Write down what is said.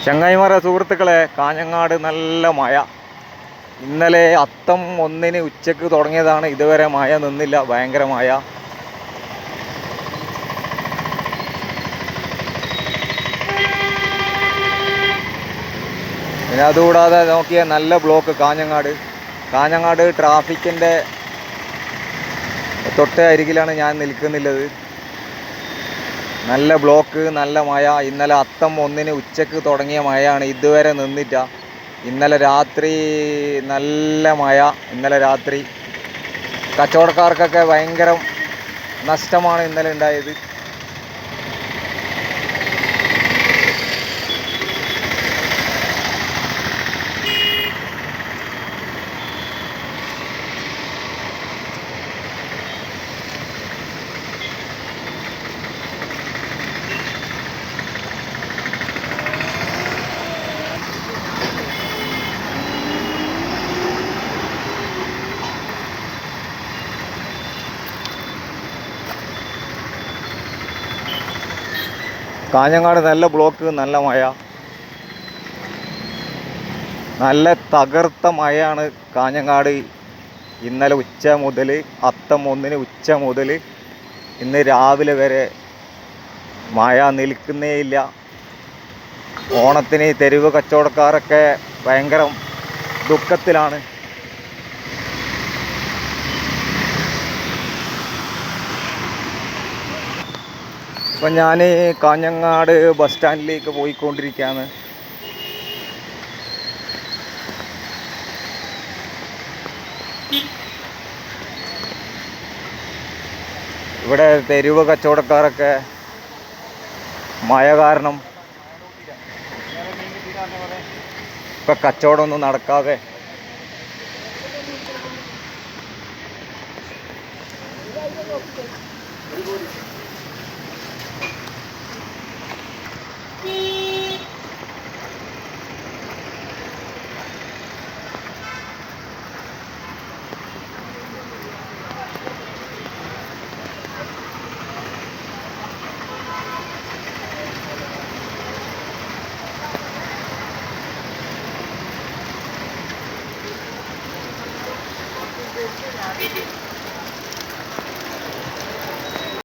ചങ്ങായിമാരെ സുഹൃത്തുക്കളെ, കാഞ്ഞങ്ങാട് നല്ല മഴ. ഇന്നലെ അത്തം 1 ഉച്ചക്ക് തുടങ്ങിയതാണ്. ഇതുവരെ മഴ നിന്നില്ല, ഭയങ്കര മഴ. പിന്നെ അതുകൂടാതെ നോക്കിയാൽ നല്ല ബ്ലോക്ക് കാഞ്ഞങ്ങാട് ട്രാഫിക്കിൻ്റെ തൊട്ടേ അരികിലാണ് ഞാൻ നിൽക്കുന്നുള്ളത്. നല്ല ബ്ലോക്ക്, നല്ല മഴ. ഇന്നലെ അത്തം 1 ഉച്ചക്ക് തുടങ്ങിയ മഴയാണ്, ഇതുവരെ നിന്നില്ല. ഇന്നലെ രാത്രി നല്ല മഴ. ഇന്നലെ രാത്രി കച്ചവടക്കാർക്കൊക്കെ ഭയങ്കര നഷ്ടമാണ് ഇന്നലെ ഉണ്ടായത്. കാഞ്ഞങ്ങാട് നല്ല ബ്ലോക്ക്, നല്ല മഴ, നല്ല തകർത്ത മഴയാണ് കാഞ്ഞങ്ങാട്. ഇന്നലെ ഉച്ച മുതൽ, അത്തം 1 ഉച്ച മുതൽ ഇന്ന് രാവിലെ വരെ മഴ നിൽക്കുന്നേയില്ല. ഓണത്തിന് തെരുവ് കച്ചവടക്കാരൊക്കെ ഭയങ്കര ദുഃഖത്തിലാണ്. ഇപ്പം ഞാൻ കാഞ്ഞങ്ങാട് ബസ് സ്റ്റാൻഡിലേക്ക് പോയിക്കൊണ്ടിരിക്കുകയാണ്. ഇവിടെ തെരുവ് കച്ചവടക്കാരൊക്കെ മഴ കാരണം ഇപ്പം കച്ചവടമൊന്നും നടക്കാതെ